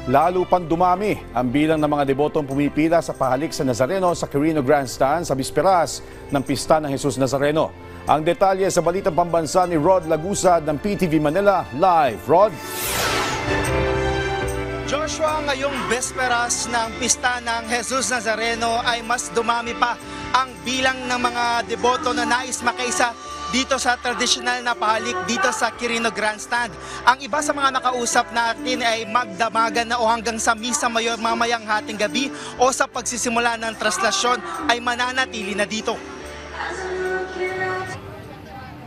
Lalo pang dumami ang bilang ng mga debotong pumipila sa pahalik sa Nazareno sa Quirino Grandstand sa bisperas ng Pista ng Jesus Nazareno. Ang detalye sa Balitang Pambansa ni Rod Lagusad ng PTV Manila. Live, Rod. Joshua, ngayong besperas ng Pista ng Jesus Nazareno ay mas dumami pa ang bilang ng mga deboto na nais makaisa dito sa tradisyonal na pahalik dito sa Quirino Grandstand. Ang iba sa mga nakausap natin ay magdamagan na o hanggang sa Misa Mayor mamayang hating gabi o sa pagsisimula ng traslasyon ay mananatili na dito.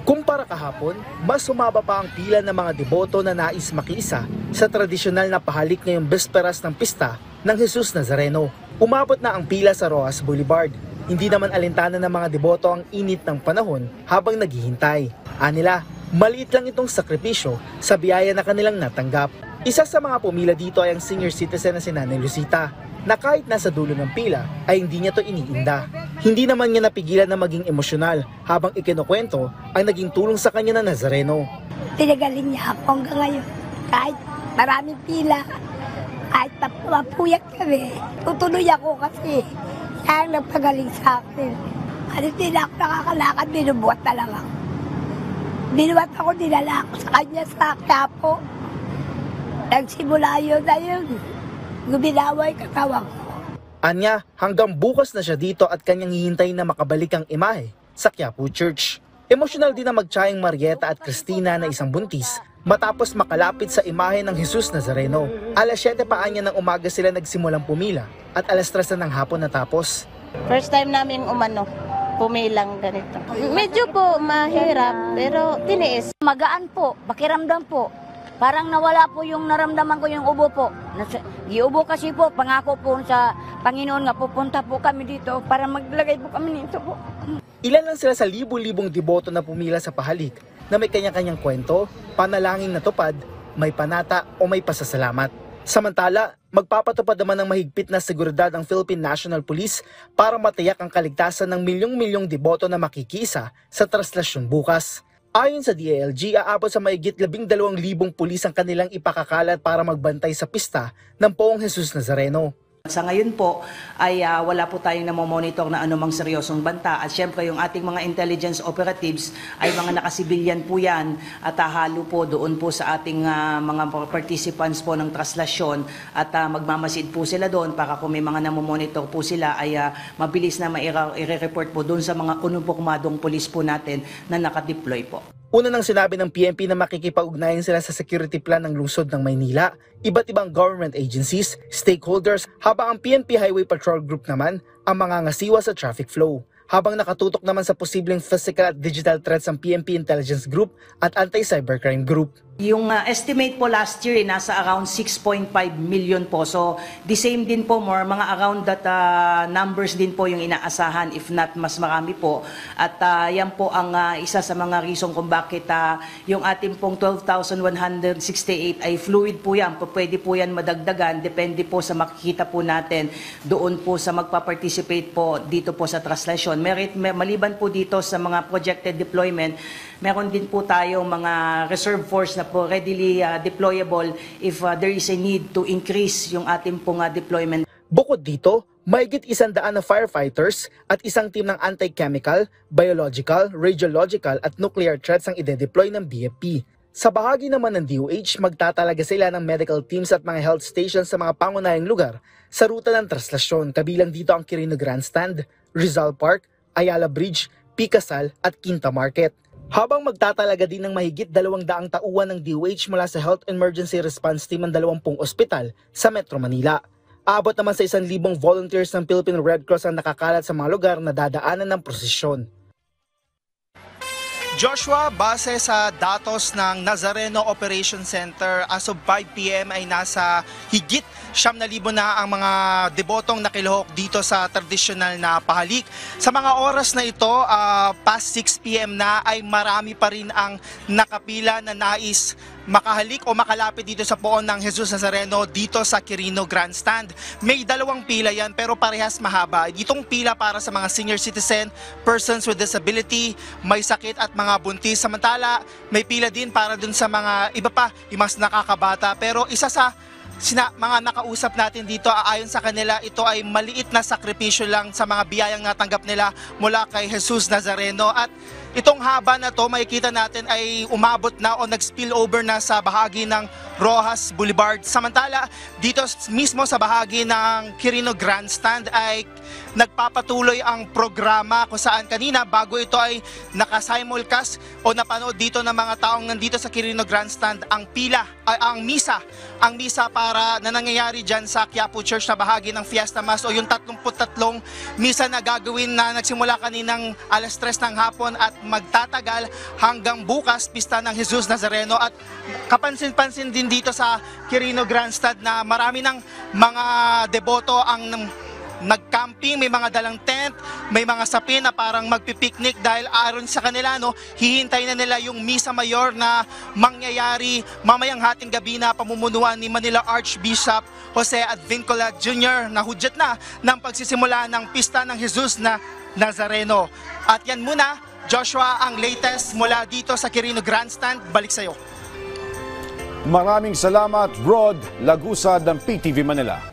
Kumpara kahapon, mas sumaba pa ang pila ng mga deboto na nais makiisa sa tradisyonal na pahalik ngayong besperas ng Pista ng Jesus Nazareno. Umabot na ang pila sa Roxas Boulevard. Hindi naman alintana ng mga deboto ang init ng panahon habang naghihintay. Anila, maliit lang itong sakripisyo sa biyaya na kanilang natanggap. Isa sa mga pumila dito ay ang senior citizen na si Nanay Lucita, na kahit nasa dulo ng pila ay hindi niya to iniinda. Hindi naman niya napigilan na maging emosyonal habang ikinukwento ang naging tulong sa kanya na Nazareno. Pinagaling niya ako hanggang ngayon. Kahit maraming pila, kahit mapuyat kami, tutuloy ako kasi siya ang nagpagaling sa akin. At hindi na ako nakakalakad, binubuhat na lang ako. Binubuhat ako, dinala ako sa kanya sa Quiapo. Nagsimula yun na yun. Guminaway katawan ko. Anya, hanggang bukas na siya dito at kanyang hihintay na makabalik ang imahe sa Quiapo Church. Emosyonal din na magtiyang Marieta at Cristina na isang buntis matapos makalapit sa imahe ng Jesus Nazareno. Alas 7 pa anya ng umaga sila nagsimulang pumila at alas 3 ng hapon natapos. First time namin pumilang ganito. Medyo po mahirap pero tiniis. Magaan po, pakiramdam po. Parang nawala po yung naramdaman ko yung ubo po. Iubo kasi po, pangako po sa Panginoon nga pupunta po kami dito para maglagay po kami nito po. Ilan lang sila sa libu-libong deboto na pumila sa pahalik na may kanya-kanyang kwento, panalangin na tupad, may panata o may pasasalamat. Samantala, magpapatupad naman ng mahigpit na seguridad ang Philippine National Police para matiyak ang kaligtasan ng milyong-milyong deboto na makikisa sa traslasyon bukas. Ayon sa DILG, aabot sa mahigit 12,000 pulis ang kanilang ipakakalat para magbantay sa pista ng Poong Jesus Nazareno. Sa ngayon po ay wala po tayong namomonitor na anumang seryosong banta at syempre yung ating mga intelligence operatives ay mga nakasibilyan po yan at halo po doon po sa ating mga participants po ng traslasyon at magmamasid po sila doon para kung may mga namomonitor po sila ay mabilis na i-report po doon sa mga unupokmadong polis po natin na nakadeploy po. Una nang sinabi ng PNP na makikipag-ugnayan sila sa security plan ng lungsod ng Maynila, iba't ibang government agencies, stakeholders, habang ang PNP Highway Patrol Group naman ang mga ngasiwa sa traffic flow. Habang nakatutok naman sa posibleng physical at digital threats ang PNP Intelligence Group at Anti-Cybercrime Group. Yung estimate po last year nasa around 6.5 million po. So the same din po more, mga around that numbers din po yung inaasahan if not mas marami po. At yan po ang isa sa mga reason kung bakit yung ating pong 12,168 ay fluid po yan. Pwede po yan madagdagan, depende po sa makikita po natin doon po sa magpa-participate po dito po sa traslasyon. Maliban po dito sa mga projected deployment, meron din po tayong mga reserve force na po readily deployable if there is a need to increase yung ating pong deployment. Bukod dito, mahigit 100 na firefighters at isang team ng anti-chemical, biological, radiological at nuclear threats ang ide-deploy ng BFP. Sa bahagi naman ng DOH, magtatalaga sila ng medical teams at mga health stations sa mga pangunahing lugar sa ruta ng traslasyon, kabilang dito ang Quirino Grandstand, Rizal Park, Ayala Bridge, Picasal at Quinta Market. Habang magtatalaga din ng mahigit 200 tauhan ng DOH mula sa Health Emergency Response Team ng 20 ospital sa Metro Manila. Aabot naman sa 1,000 volunteers ng Philippine Red Cross ang nakakalat sa mga lugar na dadaanan ng prosesyon. Joshua, base sa datos ng Nazareno Operation Center, as of 5 p.m. ay nasa higit 9,000 na ang mga debotong nakilahok dito sa tradisyonal na pahalik. Sa mga oras na ito, past 6 p.m. na ay marami pa rin ang nakapila na nais makahalik o makalapit dito sa poon ng Jesus Nazareno dito sa Quirino Grandstand. May dalawang pila yan pero parehas mahaba. Itong pila para sa mga senior citizen, persons with disability, may sakit at mga buntis. Samantala, may pila din para dun sa mga iba pa, yung mas nakakabata. Pero isa sa mga nakausap natin dito, ayon sa kanila, ito ay maliit na sakripisyo lang sa mga biyayang natanggap nila mula kay Jesus Nazareno. At itong haba na to, makikita natin ay umabot na o nag-spill over na sa bahagi ng Rojas Boulevard. Samantala, dito mismo sa bahagi ng Quirino Grandstand ay nagpapatuloy ang programa kung saan kanina bago ito ay nakasimulcast o napanood dito ng mga taong nandito sa Quirino Grandstand ang misa para na nangyayari dyan sa Quiapo Church na bahagi ng Fiesta Mass o yung 33 misa na gagawin na nagsimula kaninang alas 3 ng hapon at magtatagal hanggang bukas, pista ng Jesus Nazareno. At kapansin-pansin din dito sa Quirino Grandstand na marami ng mga deboto ang nag-camping, may mga dalang tent, may mga sapin na parang magpipiknik dahil aron sa kanila, hihintay na nila yung Misa Mayor na mangyayari mamayang hating gabi na pamumunuan ni Manila Archbishop Jose Advincola Jr. na hudyat na ng pagsisimula ng pista ng Jesus na Nazareno. At yan muna, Joshua, ang latest mula dito sa Quirino Grandstand. Balik sa'yo. Maraming salamat, Rod Lagusa ng PTV Manila.